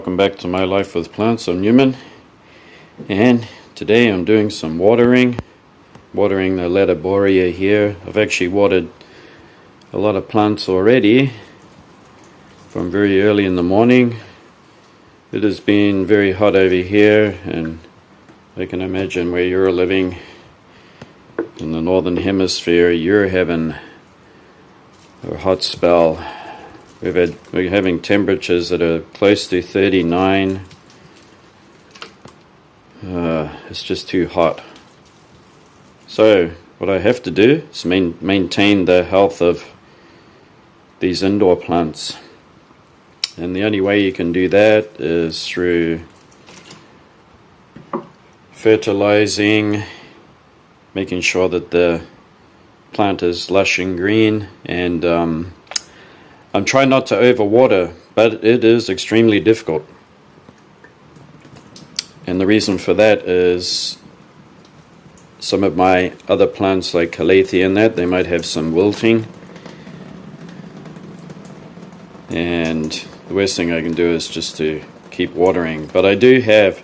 welcome back to My Life with Plants. I'm Newman, and today I'm doing some watering the Lathyboria here. I've actually watered a lot of plants already from very early in the morning. It has been very hot over here, and I can imagine where you're living in the northern hemisphere, you're having a hot spell. We're having temperatures that are close to 39. It's just too hot. So what I have to do is maintain the health of these indoor plants. And the only way you can do that is through fertilizing, making sure that the plant is lush and green, and I'm trying not to overwater, but it is extremely difficult. And the reason for that is some of my other plants like Calathea and that, they might have some wilting. And the worst thing I can do is just to keep watering. But I do have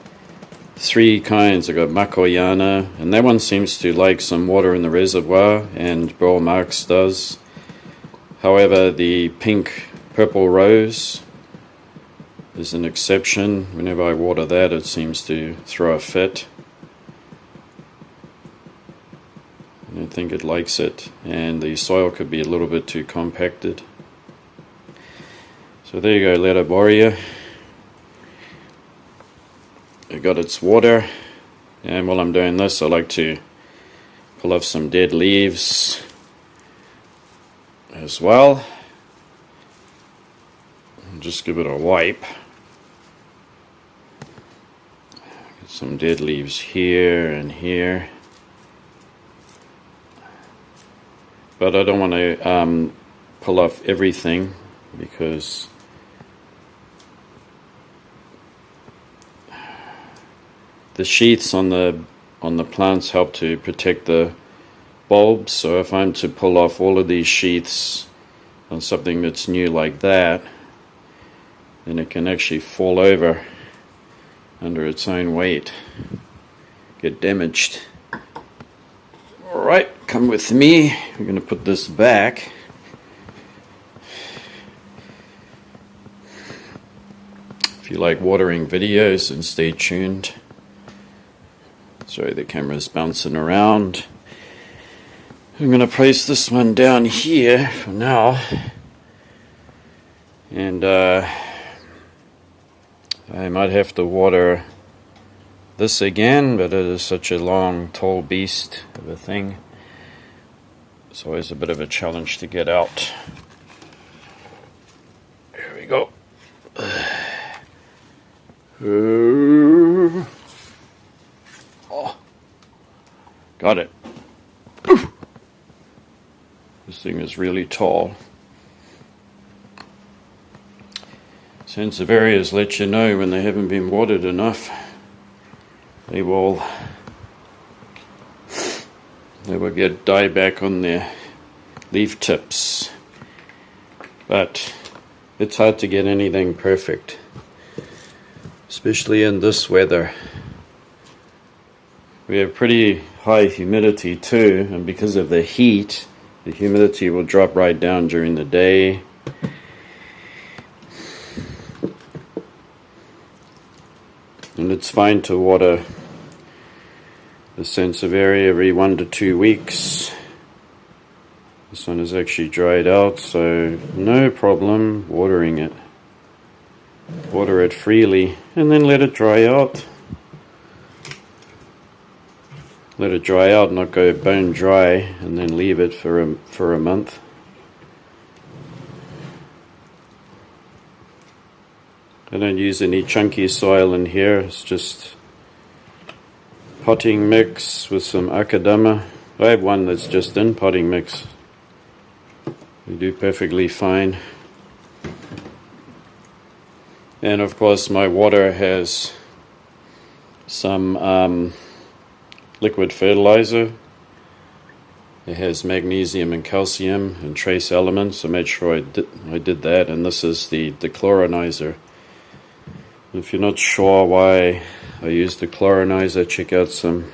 three kinds. I got Makoyana, and that one seems to like some water in the reservoir, and Burl Marx does. However, the purple rose is an exception. Whenever I water that, it seems to throw a fit. I don't think it likes it, and the soil could be a little bit too compacted. So there you go, Lathyboria. I got its water, and while I'm doing this, I like to pull off some dead leaves as well. And just give it a wipe. Get some dead leaves here and here, but I don't want to pull off everything, because the sheaths on the plants help to protect the bulbs. So if I'm to pull off all of these sheaths on something that's new like that, then it can actually fall over under its own weight, get damaged. Alright, come with me. We're going to put this back. If you like watering videos, then stay tuned. Sorry, the camera's bouncing around. I'm going to place this one down here for now, and I might have to water this again, but it is such a long, tall beast of a thing. It's always a bit of a challenge to get out. There we go. Oh, got it. This thing is really tall. Sansevierias let you know when they haven't been watered enough. They will get dieback on their leaf tips. But it's hard to get anything perfect, especially in this weather. We have pretty high humidity too, and because of the heat, the humidity will drop right down during the day. And it's fine to water the Sansevieria every 1 to 2 weeks. This one is actually dried out, so no problem watering it. Water it freely and then let it dry out. Let it dry out, not go bone dry, and then leave it for a month. I don't use any chunky soil in here. It's just potting mix with some Akadama. I have one that's just in potting mix. They do perfectly fine. And of course my water has some liquid fertilizer. It has magnesium and calcium and trace elements. I made sure I did that, and this is the chlorinizer. If you're not sure why I use the chlorinizer, check out some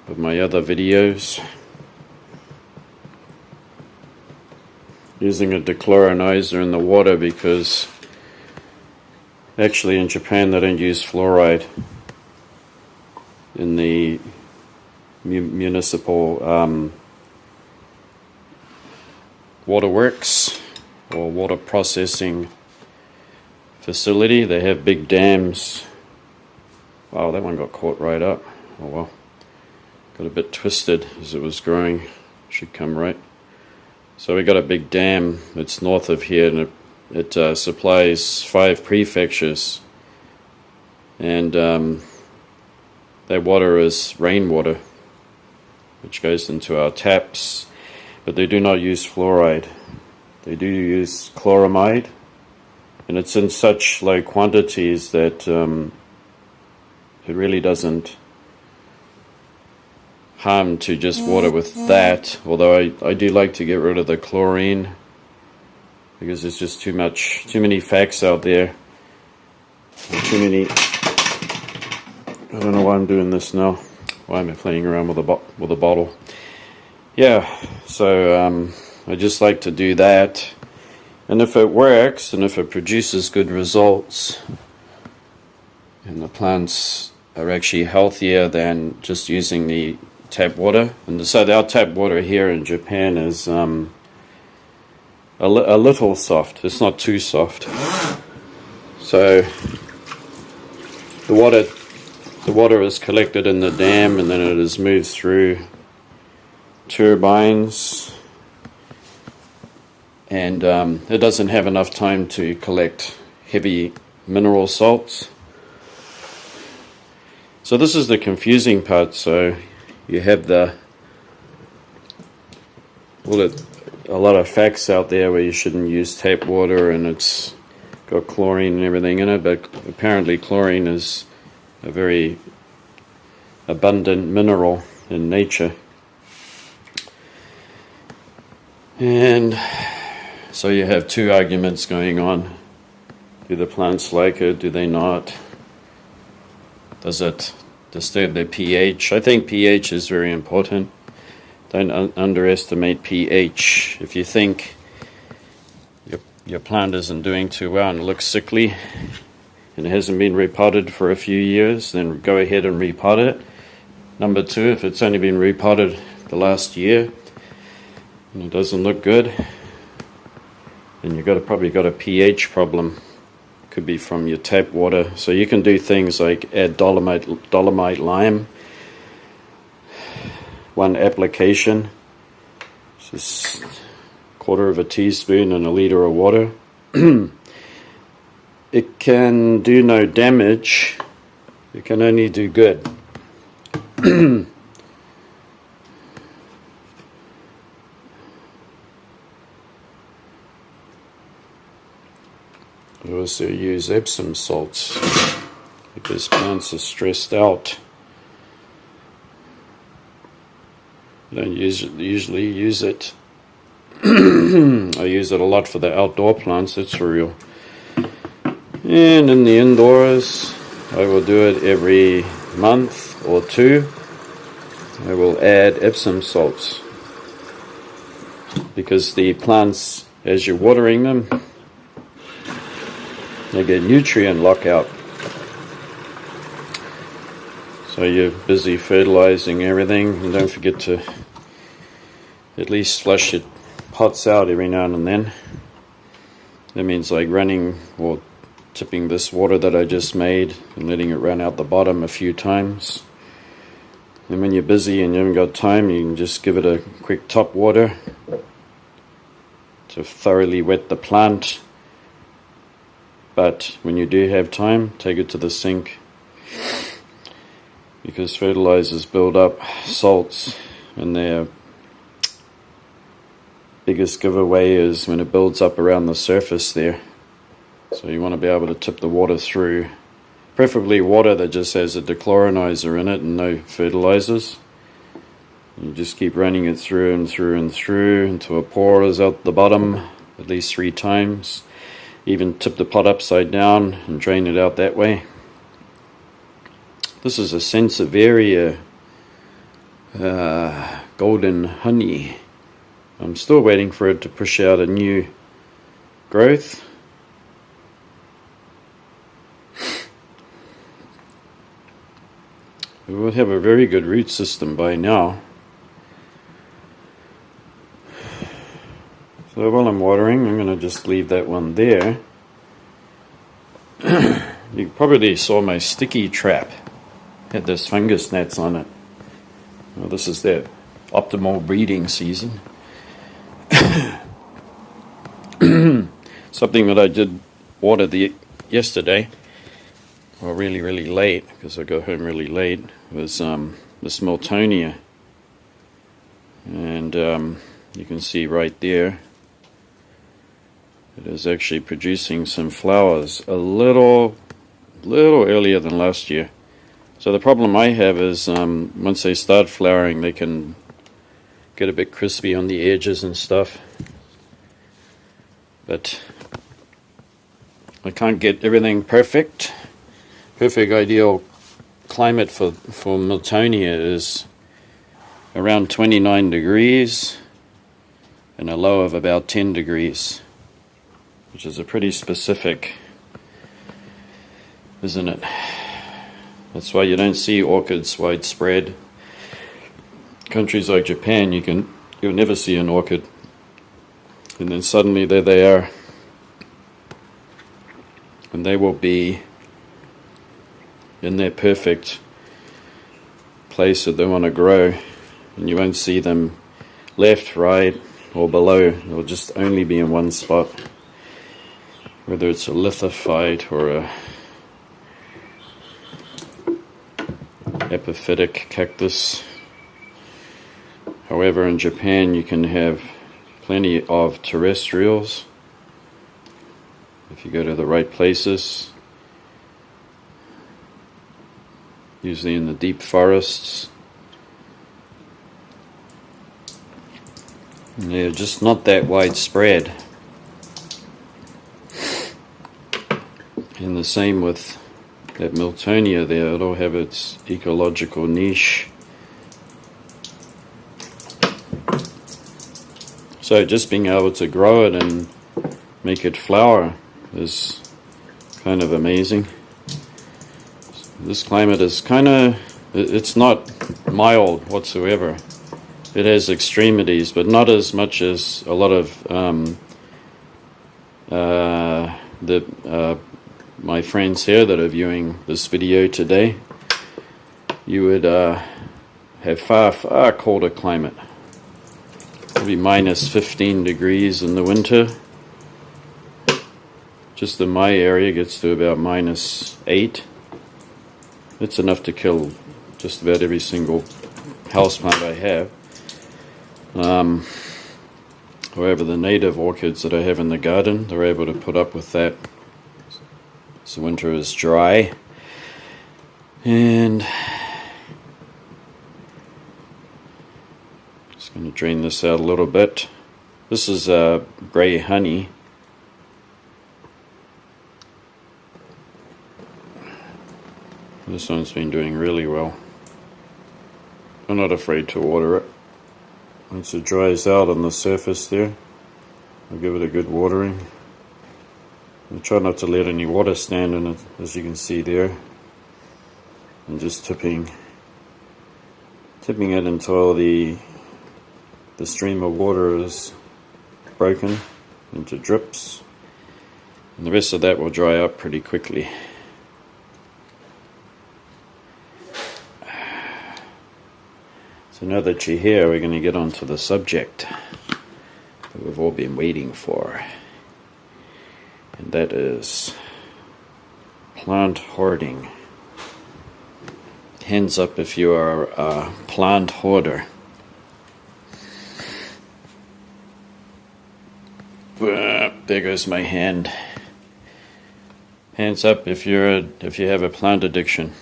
of my other videos. Using a dechlorinizer in the water because actually in Japan they don't use fluoride in the municipal waterworks or water processing facility. They have big dams. Wow, that one got caught right up. Oh well, got a bit twisted as it was growing. Should come right. So we got a big dam that's north of here, and it supplies 5 prefectures, and their water is rainwater, which goes into our taps, but they do not use fluoride. They do use chloramide, and it's in such low quantities that it really doesn't harm to just water with that, although I do like to get rid of the chlorine because there's just too many facts out there, too many. I don't know why I'm doing this now. Why am I playing around with a bottle? Yeah, so I just like to do that, and if it works and if it produces good results and the plants are actually healthier than just using the tap water. And so our tap water here in Japan is a little soft. It's not too soft. So the water is collected in the dam, and then it is moved through turbines, and it doesn't have enough time to collect heavy mineral salts. So this is the confusing part. So you have a lot of facts out there where you shouldn't use tap water and it's got chlorine and everything in it, but apparently chlorine is a very abundant mineral in nature. And so you have 2 arguments going on. Do the plants like it? Do they not? Does it disturb their pH? I think pH is very important. Don't underestimate pH. If you think your plant isn't doing too well and it looks sickly and it hasn't been repotted for a few years, then go ahead and repot it. Number 2, if it's only been repotted the last year and it doesn't look good, then you've probably got a pH problem. Could be from your tap water. So you can do things like add dolomite lime, 1 application, just 1/4 teaspoon in a liter of water. It can do no damage, it can only do good. I also use Epsom salts because plants are stressed out. I don't usually use it. I use it a lot for the outdoor plants, that's for real. And in the indoors, I will do it every month or 2. I will add Epsom salts because the plants, as you're watering them, they get nutrient lockout. So you're busy fertilizing everything, and don't forget to at least flush your pots out every now and then. That means like running or tipping this water that I just made and letting it run out the bottom a few times. And when you're busy and you haven't got time, you can just give it a quick top water to thoroughly wet the plant. But when you do have time, take it to the sink, because fertilizers build up salts, and their biggest giveaway is when it builds up around the surface there. So you want to be able to tip the water through, preferably water that just has a dechlorinizer in it and no fertilizers. You just keep running it through and through and through until it pours out the bottom at least 3 times. even tip the pot upside down and drain it out that way. This is a Sansevieria golden honey. I'm still waiting for it to push out a new growth. It will have a very good root system by now. So while I'm watering, I'm going to just leave that one there. You probably saw my sticky trap. Had this fungus gnats on it. Well, this is their optimal breeding season. Something that I did water yesterday, well, really late, because I got home really late, was this Miltonia. And you can see right there, it is actually producing some flowers a little earlier than last year. So the problem I have is once they start flowering, they can get a bit crispy on the edges and stuff. But I can't get everything perfect. Perfect ideal climate for Miltonia is around 29 degrees and a low of about 10 degrees, which is a pretty specific, isn't it? That's why you don't see orchids widespread. Countries like Japan, you'll never see an orchid, and then suddenly there they are, and they will be in their perfect place that they want to grow, and you won't see them left, right, or below. They'll just only be in one spot, whether it's a lithophyte or a epiphytic cactus. However, in Japan you can have plenty of terrestrials if you go to the right places, usually in the deep forests. And they're just not that widespread. And the same with that Miltonia there, it'll have its ecological niche. So just being able to grow it and make it flower is kind of amazing. This climate is it's not mild whatsoever. It has extremities, but not as much as a lot of my friends here that are viewing this video today. You would have far colder climate. Maybe minus 15 degrees in the winter. Just in my area gets to about minus 8. It's enough to kill just about every single houseplant I have. However, the native orchids that I have in the garden, they're able to put up with that. So winter is dry. And just going to drain this out a little bit. This is gray honey. This one's been doing really well. I'm not afraid to water it. Once it dries out on the surface there, I'll give it a good watering. I try not to let any water stand in it, as you can see there. And just tipping it until the stream of water is broken into drips. And the rest of that will dry up pretty quickly. So now that you're here, we're going to get on to the subject that we've all been waiting for. And that is plant hoarding. Hands up if you are a plant hoarder. There goes my hand. Hands up if you have a plant addiction.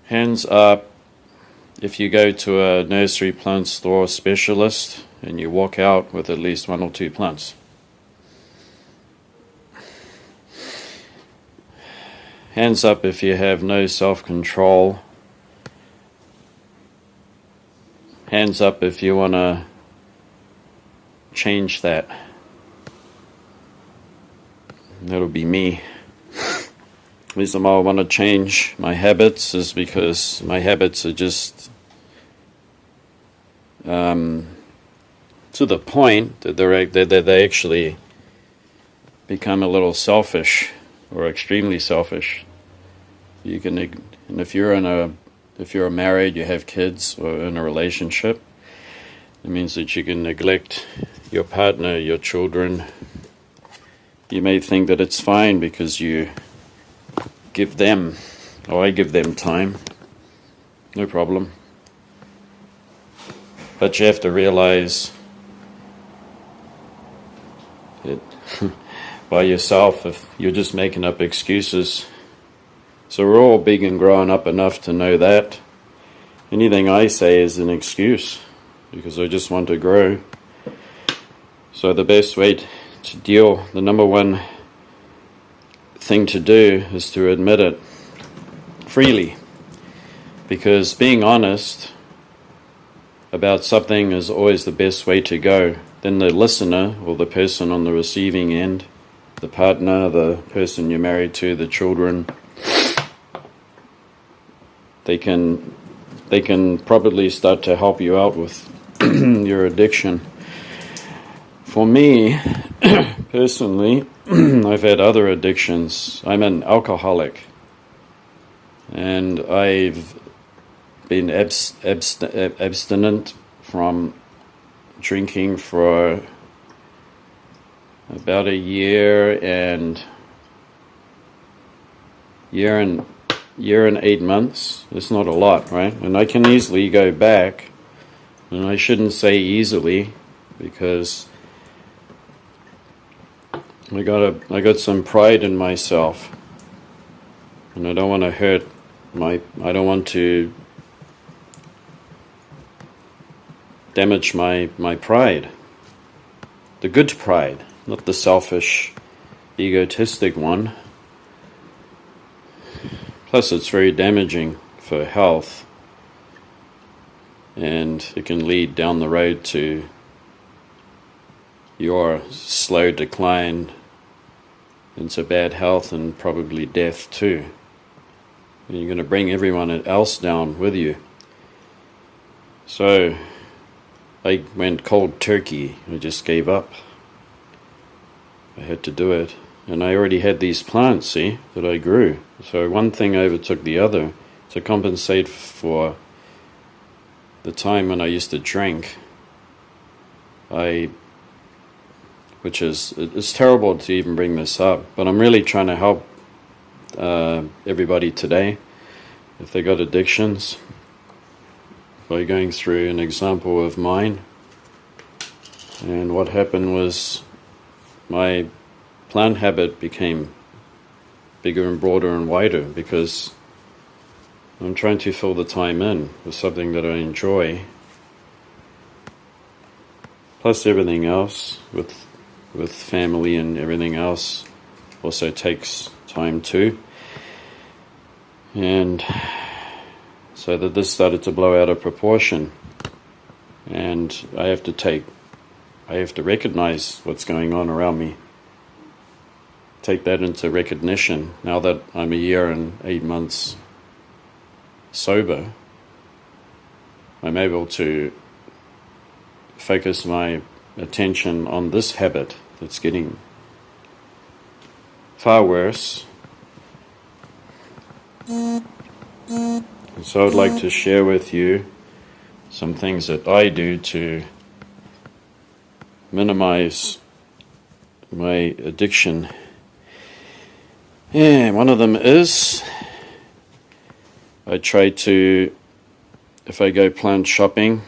Hands up if you go to a nursery plant store specialist and you walk out with at least 1 or 2 plants. Hands up if you have no self-control. Hands up if you want to change that. That'll be me. The reason why I want to change my habits is because my habits are just to the point that they actually become a little selfish or extremely selfish. You can, and if you're married, you have kids, or in a relationship, it means that you can neglect your partner, your children. You may think that it's fine because you give them, or I give them time, no problem. But you have to realize that by yourself, if you're just making up excuses. So we're all big and grown up enough to know that anything I say is an excuse because I just want to grow. So the best way to deal, the number one thing to do is to admit it freely, because being honest about something is always the best way to go. Then the listener, or the person on the receiving end, the partner, the person you're married to, the children, they can probably start to help you out with your addiction. For me, personally, I've had other addictions. I'm an alcoholic, and I've been abstinent from drinking for about a year and 8 months. It's not a lot, right? And I can easily go back, and I shouldn't say easily, because I got some pride in myself, and I don't want to hurt I don't want to damage my pride. The good pride, not the selfish, egotistic one. Plus, it's very damaging for health, and it can lead down the road to your slow decline into bad health and probably death too. And you're going to bring everyone else down with you. So I went cold turkey. I just gave up. I had to do it. And I already had these plants, see, that I grew. So one thing overtook the other to compensate for the time when I used to drink. It's terrible to even bring this up, but I'm really trying to help everybody today, if they got addictions, by going through an example of mine. And what happened was my plant habit became bigger and broader and wider, because I'm trying to fill the time in with something that I enjoy, plus everything else with family and everything else also takes time too. And so that this started to blow out of proportion, and I have to recognize what's going on around me, take that into recognition. Now that I'm a year and 8 months sober, I'm able to focus my attention on this habit that's getting far worse. And so I'd like to share with you some things that I do to minimize my addiction. Yeah, one of them is I try to, if I go plant shopping,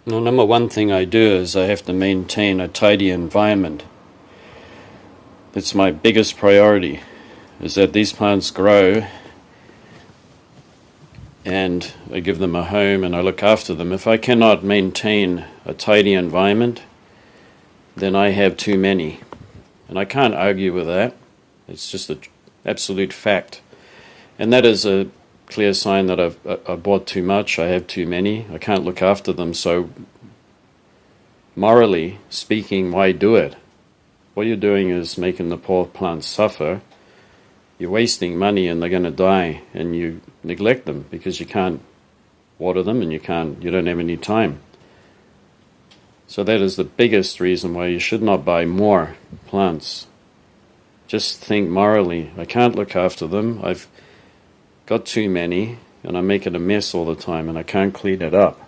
the number one thing I do is I have to maintain a tidy environment. It's my biggest priority, is that these plants grow and I give them a home and I look after them. If I cannot maintain a tidy environment, then I have too many. And I can't argue with that. It's just an absolute fact. And that is a clear sign that I bought too much, I have too many, I can't look after them. So morally speaking, why do it? What you're doing is making the poor plants suffer. You're wasting money and they're going to die, and you neglect them because you can't water them and you don't have any time. So that is the biggest reason why you should not buy more plants. Just think morally, I can't look after them, I've got too many, and I'm making a mess all the time and I can't clean it up.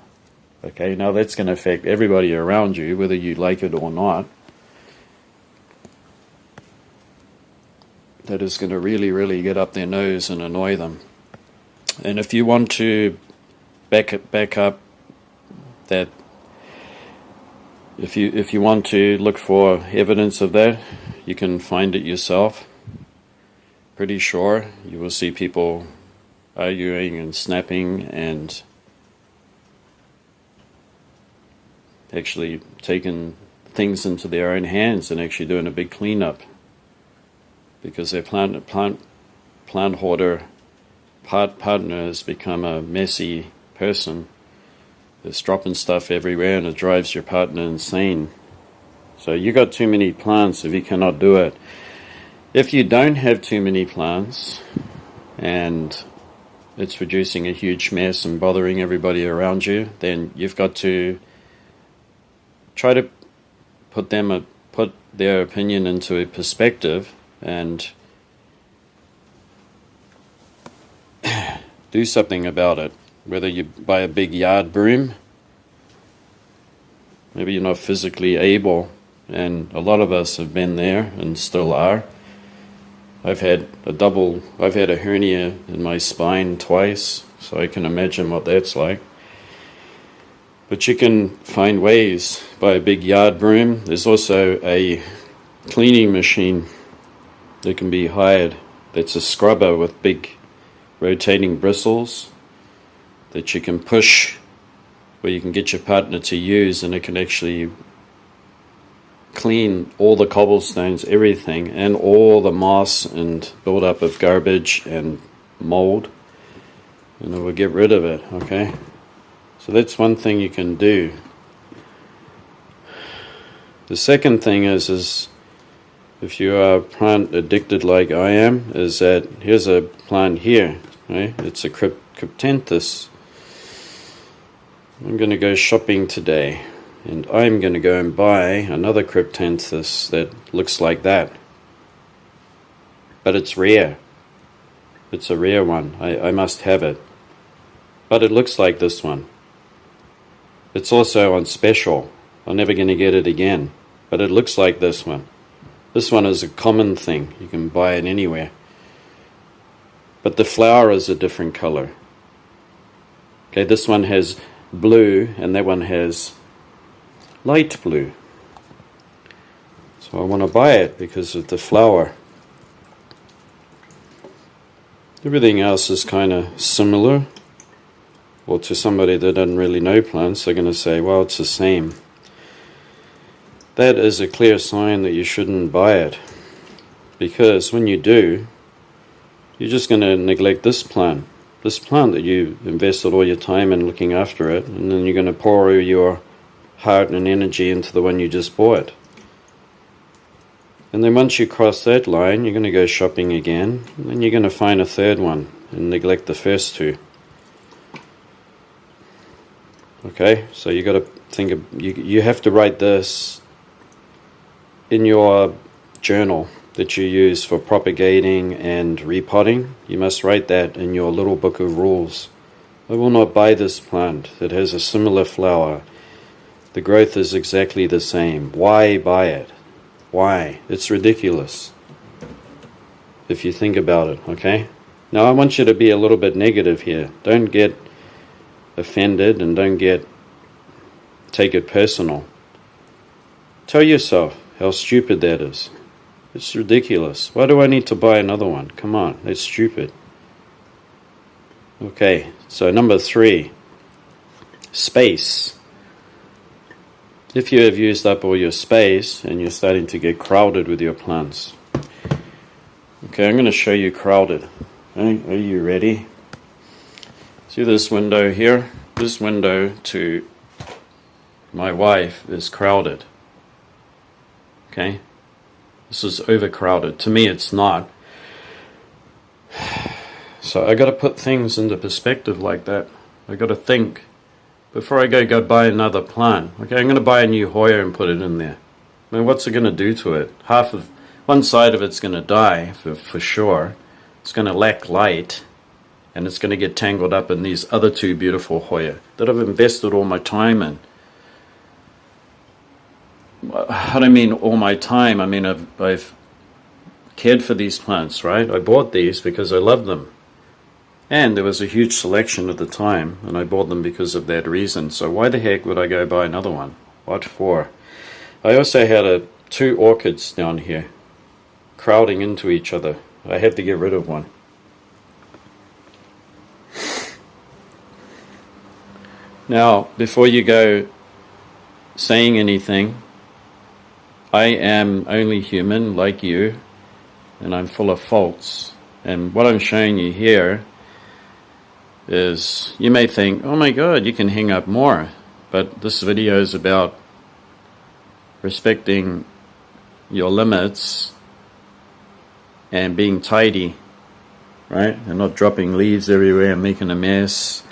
Okay, now that's going to affect everybody around you, whether you like it or not. That is going to really, really get up their nose and annoy them. And if you want to back up that, if you want to look for evidence of that, you can find it yourself. Pretty sure you will see people arguing and snapping and actually taking things into their own hands and actually doing a big cleanup, because their plant hoarder partner has become a messy person. It's dropping stuff everywhere and it drives your partner insane. So you got too many plants if you cannot do it. If you don't have too many plants and it's producing a huge mess and bothering everybody around you, then you've got to try to put their opinion into a perspective and do something about it. Whether you buy a big yard broom, maybe you're not physically able, and a lot of us have been there and still are. I've had a hernia in my spine twice, so I can imagine what that's like. But you can find ways, buy a big yard broom. There's also a cleaning machine that can be hired. That's a scrubber with big rotating bristles that you can push, where you can get your partner to use, and it can actually clean all the cobblestones, everything, and all the moss and build-up of garbage and mold, and it will get rid of it, okay? So that's one thing you can do. The second thing is if you are plant addicted like I am, is that here's a plant here, right? It's a Cryptanthus. I'm going to go shopping today, and I'm going to go and buy another Cryptanthus that looks like that. But it's rare. It's a rare one. I must have it. But it looks like this one. It's also on special. I'm never going to get it again. But it looks like this one. This one is a common thing. You can buy it anywhere. But the flower is a different color. Okay, this one has blue and that one has light blue. So I want to buy it because of the flower. Everything else is kind of similar. Well, to somebody that doesn't really know plants, they're going to say, well, it's the same. That is a clear sign that you shouldn't buy it. Because when you do, you're just going to neglect this plant. This plant that you invested all your time in looking after it, and then you're going to pour your heart and energy into the one you just bought. And then once you cross that line, you're going to go shopping again, and then you're going to find a third one and neglect the first two. Okay, so you got to think of, you have to write this in your journal that you use for propagating and repotting. You must write that in your little book of rules. I will not buy this plant that has a similar flower. The growth is exactly the same. Why buy it? Why? It's ridiculous if you think about it, okay? Now I want you to be a little bit negative here. Don't get offended and don't take it personal. Tell yourself how stupid that is. It's ridiculous. Why do I need to buy another one? Come on, that's stupid. Okay, so number 3, space. If you have used up all your space and you're starting to get crowded with your plants, Okay, I'm going to show you crowded. Okay, are you ready? See this window here? This window to my wife is crowded. Okay? This is overcrowded. To me, it's not. So I got to put things into perspective like that. I got to think before I go buy another plant. Okay, I'm going to buy a new Hoya and put it in there. I mean, what's it going to do to it? One side of it's going to die for sure. It's going to lack light, and it's going to get tangled up in these other two beautiful Hoya that I've invested all my time in. I don't mean all my time. I mean I've cared for these plants, right? I bought these because I love them. And there was a huge selection at the time, and I bought them because of that reason. So why the heck would I go buy another one? What for? I also had two orchids down here, crowding into each other. I had to get rid of one. Now, before you go saying anything, I am only human like you, and I'm full of faults. And what I'm showing you here is, you may think, oh my god, you can hang up more, but this video is about respecting your limits and being tidy, right? And not dropping leaves everywhere and making a mess,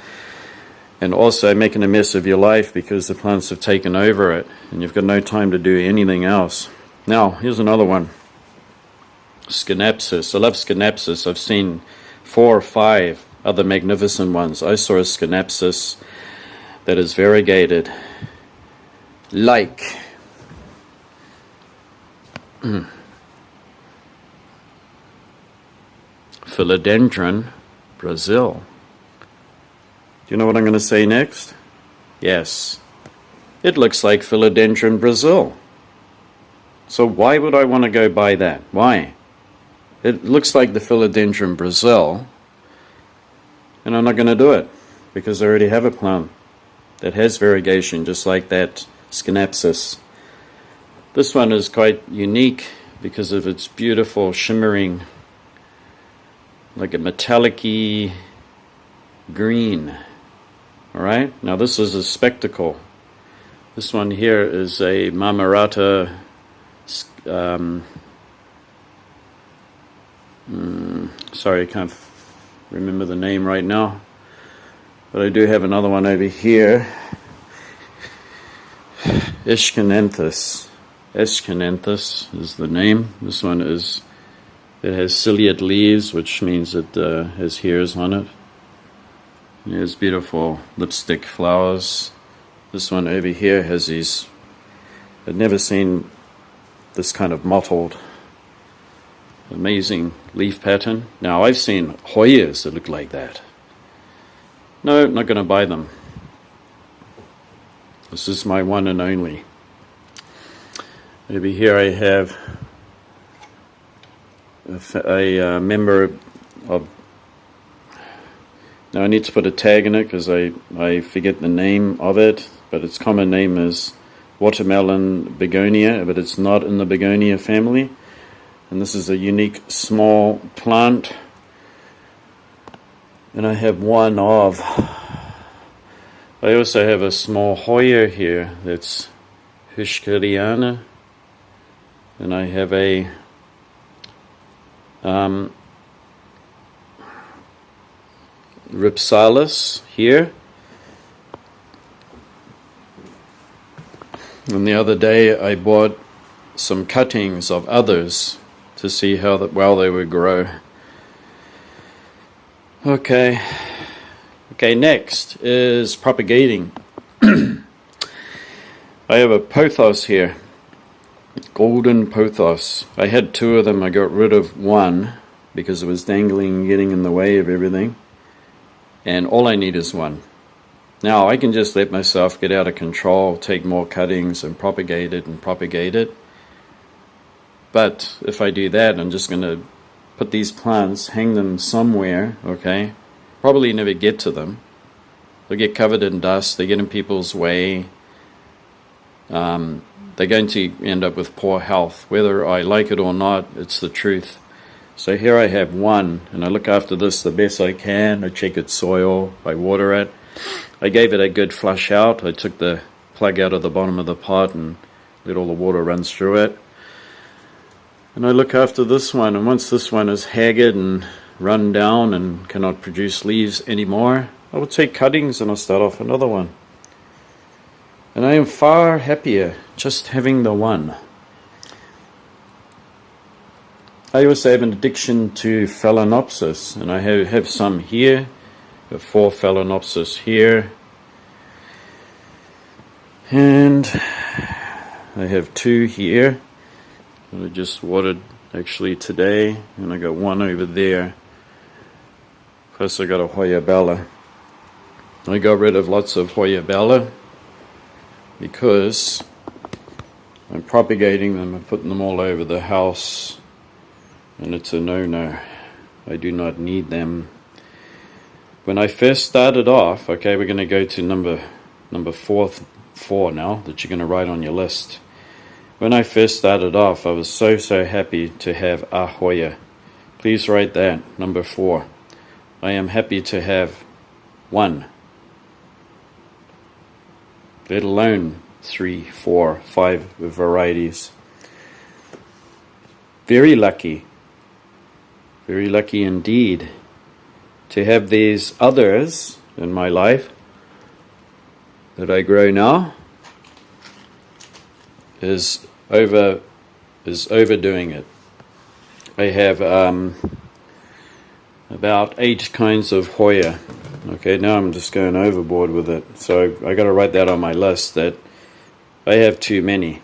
and also making a mess of your life because the plants have taken over it and you've got no time to do anything else. Now, here's another one. Schinapsis. I love Schinapsis. I've seen 4 or 5 other magnificent ones. I saw a Schinapsis that is variegated like Philodendron Brazil. Do you know what I'm going to say next? Yes. It looks like Philodendron Brazil. So why would I want to go buy that? Why? It looks like the Philodendron Brazil, and I'm not going to do it because I already have a plant that has variegation just like that Schinapsis. This one is quite unique because of its beautiful shimmering, like a metallic-y green. Alright, now this is a spectacle. This one here is a Marmorata, sorry, I can't remember the name right now, but I do have another one over here. Aeschylanthus. Aeschylanthus is the name. This one it has ciliate leaves, which means it has hairs on it. There's beautiful lipstick flowers. This one over here has these, I've never seen this kind of mottled, amazing leaf pattern. Now, I've seen Hoyas that look like that. No, not going to buy them. This is my one and only. Over here I have a member of, now I need to put a tag in it because I forget the name of it, but its common name is watermelon begonia, but it's not in the begonia family. And this is a unique small plant. And I have one of, I also have a small Hoya here that's Huscheriana. And I have a Rhipsalis here. And the other day I bought some cuttings of others to see how well they would grow. Okay, next is propagating. I have a pothos here, golden pothos. I had 2 of them. I got rid of one because it was dangling and getting in the way of everything. And all I need is one. Now I can just let myself get out of control, take more cuttings and propagate it. But if I do that, I'm just going to put these plants, hang them somewhere, okay? Probably never get to them. They'll get covered in dust, they get in people's way. They're going to end up with poor health. Whether I like it or not, it's the truth. So here I have one, and I look after this the best I can. I check its soil, I water it. I gave it a good flush out. I took the plug out of the bottom of the pot and let all the water run through it. And I look after this one, and once this one is haggard and run down and cannot produce leaves anymore, I will take cuttings and I'll start off another one. And I am far happier just having the one. I also have an addiction to Phalaenopsis, and I have some here. Got 4 Phalaenopsis here. And I have 2 here that I just watered actually today, and I got 1 over there. Plus I got a Hoya Bella. I got rid of lots of Hoya Bella because I'm propagating them and putting them all over the house, and it's a no-no. I do not need them. When I first started off, okay, we're going to go to number 4 now that you're going to write on your list. When I first started off, I was so happy to have a Hoya. Please write that, number 4. I am happy to have 1, let alone 3, 4, 5 varieties. Very lucky indeed to have these others in my life that I grow now. Is overdoing it. I have about 8 kinds of Hoya. Okay, now I'm just going overboard with it. So I got to write that on my list that I have too many.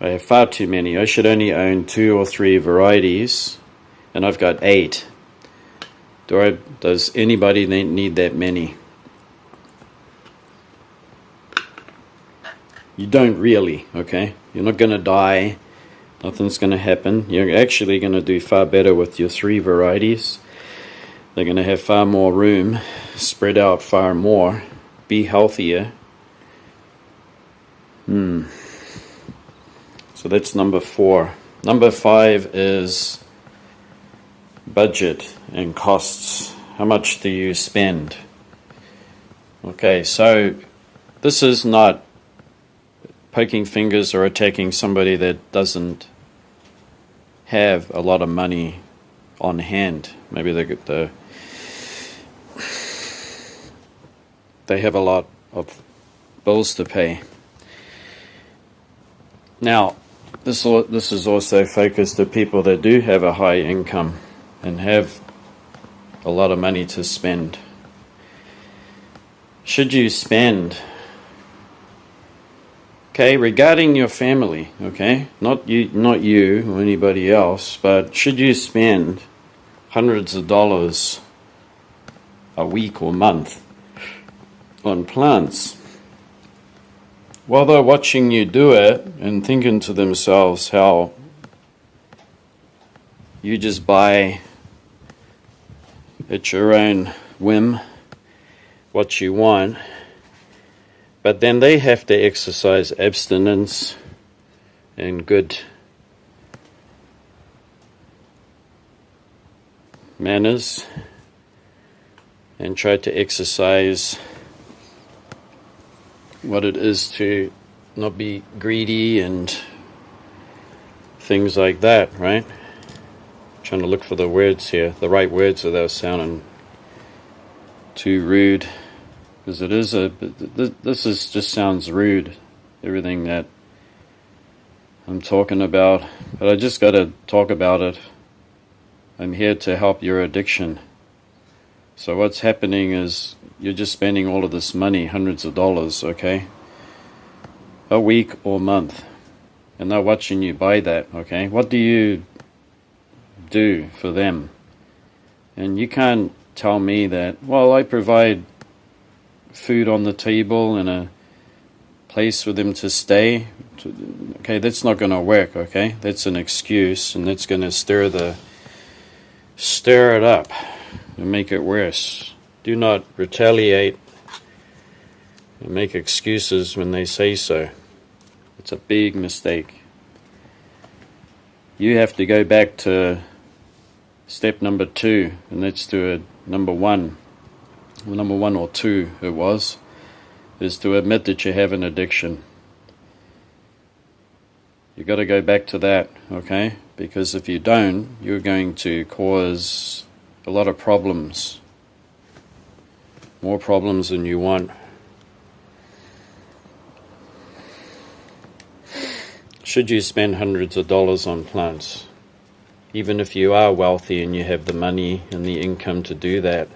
I have far too many. I should only own 2 or 3 varieties, and I've got 8. Does anybody need that many? You don't really, okay? You're not going to die. Nothing's going to happen. You're actually going to do far better with your 3 varieties. They're going to have far more room, spread out far more, be healthier. So that's number 4. Number 5 is budget and costs. How much do you spend? Okay, so this is not poking fingers or attacking somebody that doesn't have a lot of money on hand. Maybe they have a lot of bills to pay. Now, this is also focused to people that do have a high income and have a lot of money to spend. Should you spend? Okay, regarding your family, okay, not you or anybody else, but should you spend hundreds of dollars a week or month on plants while they're watching you do it and thinking to themselves how you just buy at your own whim what you want? But then they have to exercise abstinence and good manners and try to exercise what it is to not be greedy and things like that, right? Trying to look for the words here, the right words without sounding too rude. Because it is this just sounds rude, everything that I'm talking about. But I just got to talk about it. I'm here to help your addiction. So what's happening is you're just spending all of this money, hundreds of dollars, okay? A week or month. And they're watching you buy that, okay? What do you do for them? And you can't tell me that, well, I provide food on the table and a place for them to stay. Okay, that's not going to work, okay? That's an excuse, and that's going to stir it up and make it worse. Do not retaliate and make excuses when they say so. It's a big mistake. you have to go back to step number 2, and that's to number 1. Well, number 1 or 2 it was, is to admit that you have an addiction. You've got to go back to that, okay? Because if you don't, you're going to cause a lot of problems. More problems than you want. Should you spend hundreds of dollars on plants? Even if you are wealthy and you have the money and the income to do that.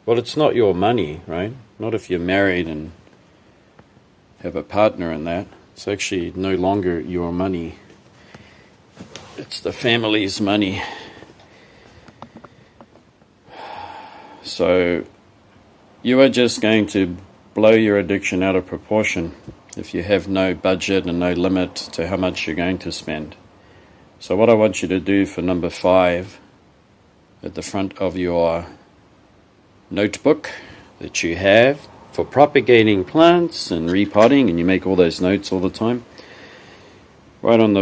Well, it's not your money, right? Not if you're married and have a partner in that. It's actually no longer your money. It's the family's money. So you are just going to blow your addiction out of proportion if you have no budget and no limit to how much you're going to spend. So what I want you to do for number 5, at the front of your notebook that you have for propagating plants and repotting, and you make all those notes all the time, right on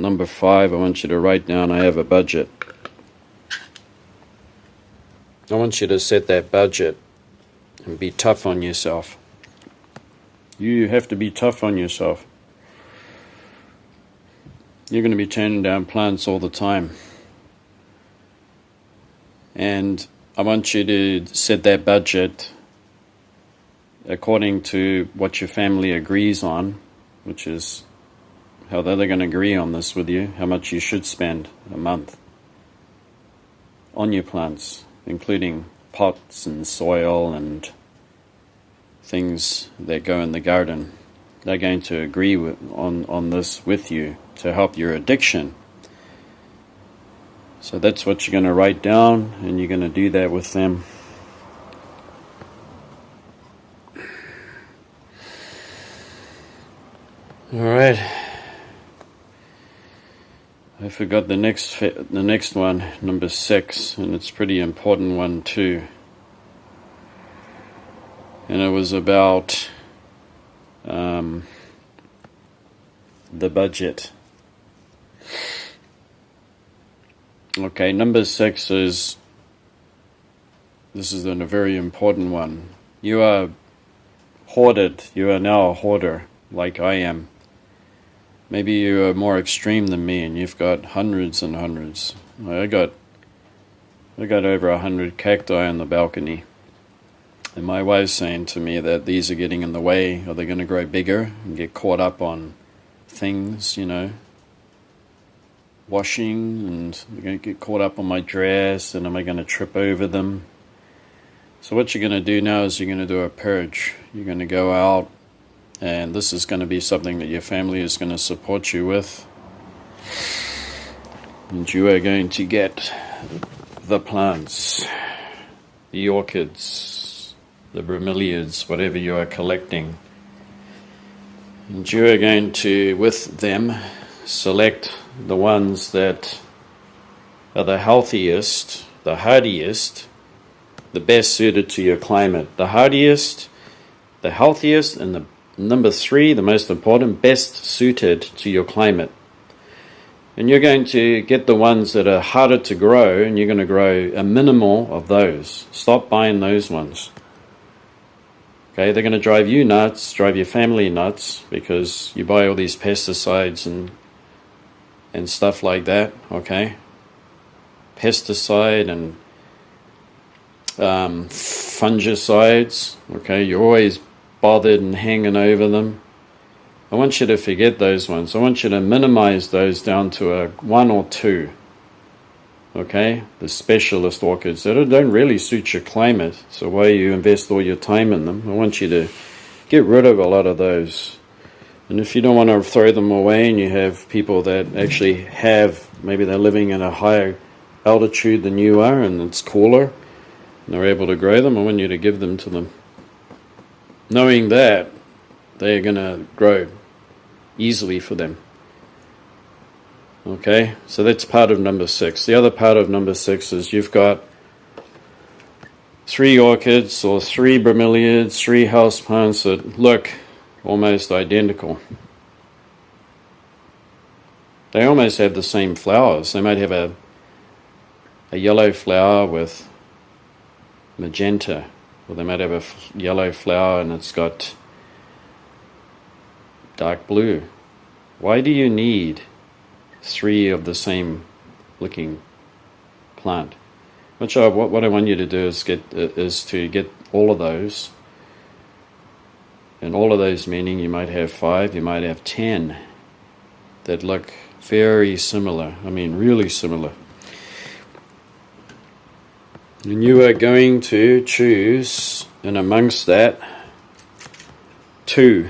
number 5, I want you to write down, I have a budget. I want you to set that budget and be tough on yourself. You have to be tough on yourself. You're going to be turning down plants all the time. And I want you to set that budget according to what your family agrees on, which is how they're going to agree on this with you, how much you should spend a month on your plants, including pots and soil and things that go in the garden. They're going to agree on this with you to help your addiction. So that's what you're going to write down, and you're going to do that with them. All right. I forgot the next one, number 6, and it's a pretty important one too. And it was about the budget. Okay, number 6 is, this is a very important one. You are hoarded. You are now a hoarder, like I am. Maybe you are more extreme than me, and you've got hundreds and hundreds. I got over 100 cacti on the balcony. And my wife's saying to me that these are getting in the way. Are they going to grow bigger and get caught up on things, washing, and they're going to get caught up on my dress, and am I going to trip over them? So what you're going to do now is you're going to do a purge. You're going to go out, and this is going to be something that your family is going to support you with. And you are going to get the plants, the orchids, the bromeliads, whatever you are collecting. And you are going to, with them, select the ones that are the healthiest, the hardiest, the best suited to your climate. The hardiest, the healthiest, and the number 3, the most important, best suited to your climate. And you're going to get the ones that are harder to grow, and you're going to grow a minimal of those. Stop buying those ones. Okay, they're going to drive you nuts, drive your family nuts, because you buy all these pesticides and stuff like that, okay? Pesticide and fungicides, okay? You're always bothered and hanging over them. I want you to forget those ones. I want you to minimize those down to a 1 or 2, okay? The specialist orchids that don't really suit your climate, so why you invest all your time in them? I want you to get rid of a lot of those. And if you don't want to throw them away, and you have people that actually have, maybe they're living in a higher altitude than you are and it's cooler, and they're able to grow them, I want you to give them to them, knowing that they're going to grow easily for them. Okay, so that's part of number 6. The other part of number 6 is you've got 3 orchids or 3 bromeliads, 3 houseplants that look almost identical. they almost have the same flowers. They might have a yellow flower with magenta, or they might have a yellow flower and it's got dark blue. Why do you need 3 of the same looking plant? What I want you to do is to get all of those, and all of those meaning you might have 5, you might have 10 that look very similar. I mean, really similar. And you are going to choose, and amongst that, 2.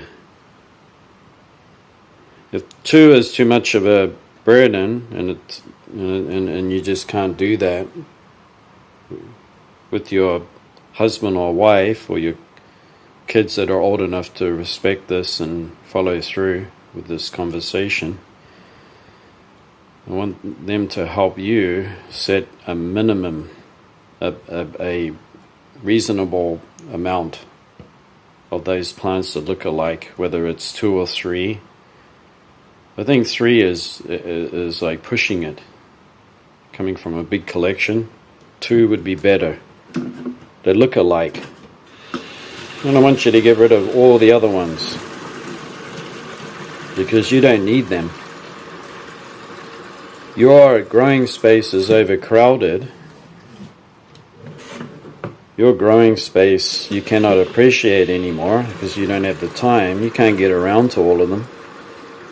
If 2 is too much of a burden, and you just can't do that with your husband or wife or your kids that are old enough to respect this and follow through with this conversation, I want them to help you set a minimum, a reasonable amount of those plants that look alike, whether it's 2 or 3. I think 3 is like pushing it. Coming from a big collection, 2 would be better. They look alike. And I want you to get rid of all the other ones, because you don't need them. Your growing space is overcrowded. Your growing space you cannot appreciate anymore because you don't have the time. You can't get around to all of them.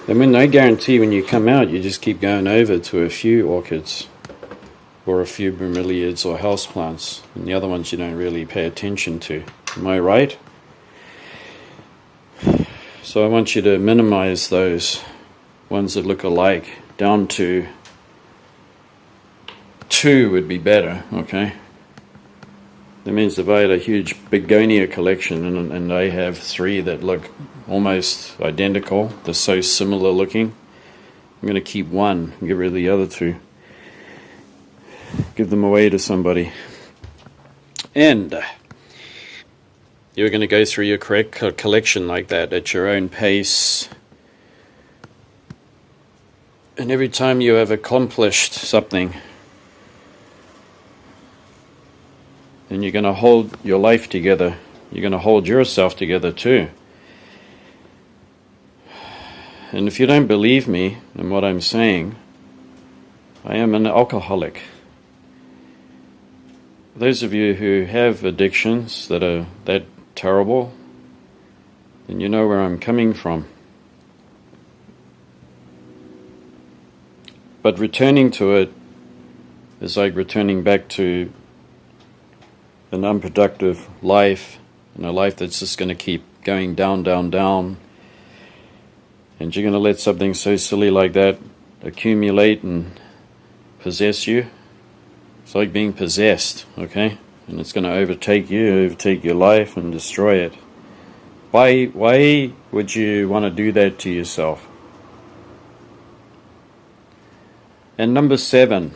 And I guarantee when you come out, you just keep going over to a few orchids or a few bromeliads or houseplants, and the other ones you don't really pay attention to. Am I right? So I want you to minimize those ones that look alike down to 2 would be better, okay? That means if I had a huge begonia collection and I have 3 that look almost identical, they're so similar looking, I'm going to keep 1 and get rid of the other 2. Give them away to somebody. And you're going to go through your correct collection like that at your own pace. And every time you have accomplished something, then you're going to hold your life together. You're going to hold yourself together too. And if you don't believe me in what I'm saying, I am an alcoholic. Those of you who have addictions that are that terrible, then you know where I'm coming from. But returning to it is like returning back to an unproductive life, and a life that's just going to keep going down, down, down. And you're going to let something so silly like that accumulate and possess you. It's like being possessed, okay? And it's going to overtake you, overtake your life and destroy it. Why would you want to do that to yourself? And number 7,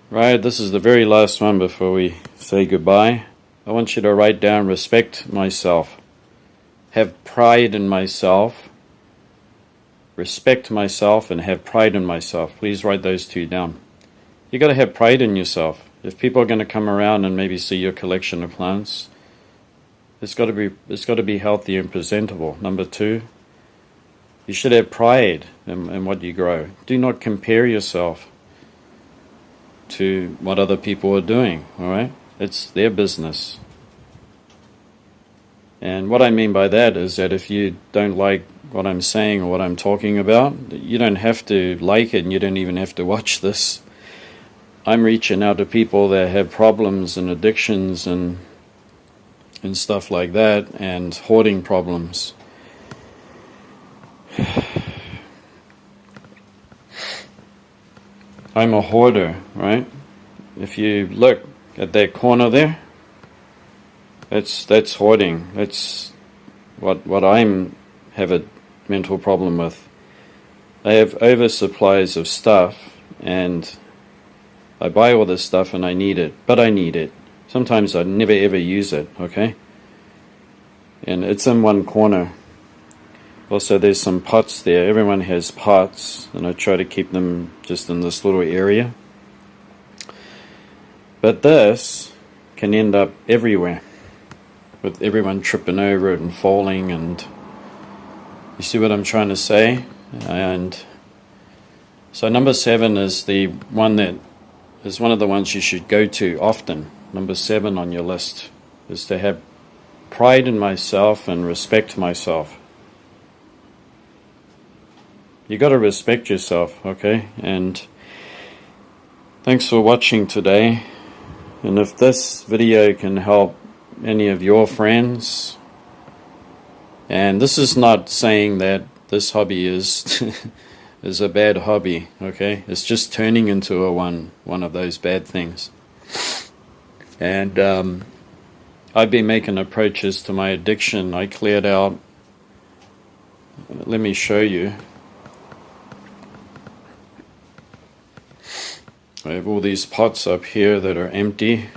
right, this is the very last one before we say goodbye. I want you to write down, respect myself, have pride in myself, respect myself, and have pride in myself. Please write those 2 down. You got to have pride in yourself. If people are going to come around and maybe see your collection of plants, it's got to be healthy and presentable. Number 2, you should have pride in what you grow. Do not compare yourself to what other people are doing, all right? It's their business. And what I mean by that is that if you don't like what I'm saying or what I'm talking about, you don't have to like it, and you don't even have to watch this. I'm reaching out to people that have problems and addictions and stuff like that, and hoarding problems. I'm a hoarder, right? If you look at that corner there, that's hoarding. That's what I'm have a mental problem with. I have oversupplies of stuff, and I buy all this stuff and I need it, but I need it. Sometimes I never ever use it, okay? And it's in one corner. Also, there's some pots there. Everyone has pots, and I try to keep them just in this little area. But this can end up everywhere, with everyone tripping over it and falling, and you see what I'm trying to say? And so number 7 is the one that is one of the ones you should go to often. Number 7 on your list is to have pride in myself and respect myself. You got to respect yourself, okay? And thanks for watching today. And if this video can help any of your friends, and this is not saying that this hobby is is a bad hobby, okay? It's just turning into a one of those bad things. And I've been making approaches to my addiction. I cleared out. Let me show you. I have all these pots up here that are empty,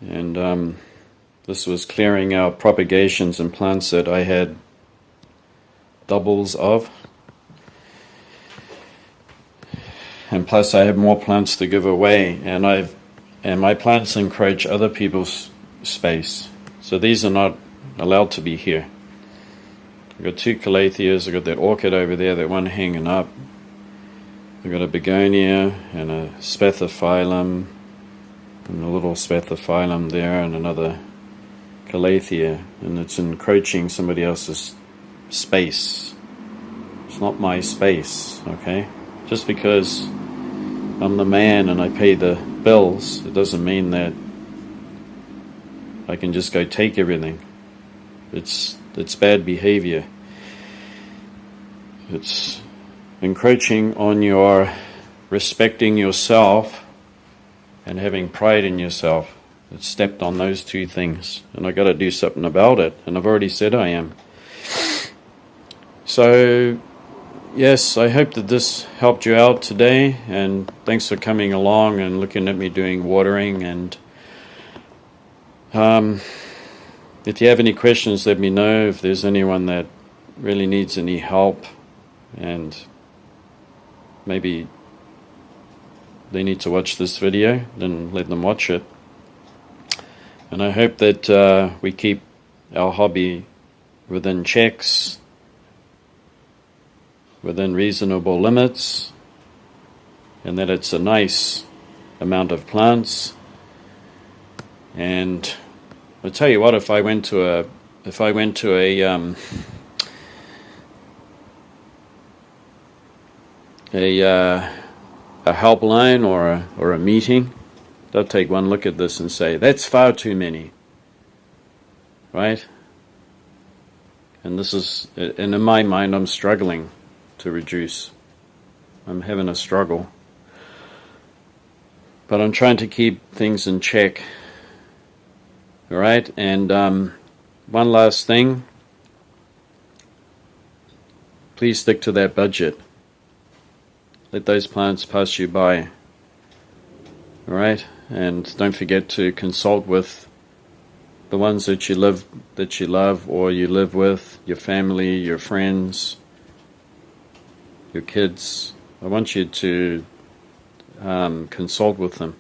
and this was clearing out propagations and plants that I had doubles of, and plus I have more plants to give away, and my plants encroach other people's space, so these are not allowed to be here. I've got 2 calatheas. I've got that orchid over there, that one hanging up. I've got a begonia and a spathiphyllum and a little spathiphyllum there, and another calathea, and it's encroaching somebody else's space. It's not my space, okay? Just because I'm the man and I pay the bills, it doesn't mean that I can just go take everything. It's bad behavior. It's encroaching on your respecting yourself and having pride in yourself. It's stepped on those 2 things, and I got to do something about it, and I've already said I am. So yes, I hope that this helped you out today, and thanks for coming along and looking at me doing watering. And if you have any questions, let me know. If there's anyone that really needs any help and maybe they need to watch this video, then let them watch it. And I hope that we keep our hobby within checks, within reasonable limits, and that it's a nice amount of plants. And I'll tell you what, if I went to a helpline or a meeting, they'll take one look at this and say, that's far too many, right? And in my mind, I'm struggling to reduce. I'm having a struggle, but I'm trying to keep things in check. All right, and one last thing, please stick to that budget. Let those plants pass you by. All right, and don't forget to consult with the ones that you love, or you live with, your family, your friends, your kids. I want you to consult with them.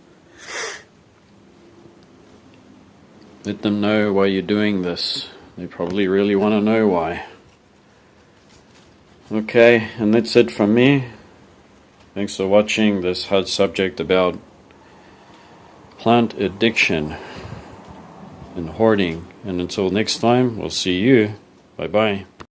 Let them know why you're doing this. They probably really want to know why. Okay, and that's it from me. Thanks for watching this hard subject about plant addiction and hoarding. And until next time, we'll see you. Bye-bye.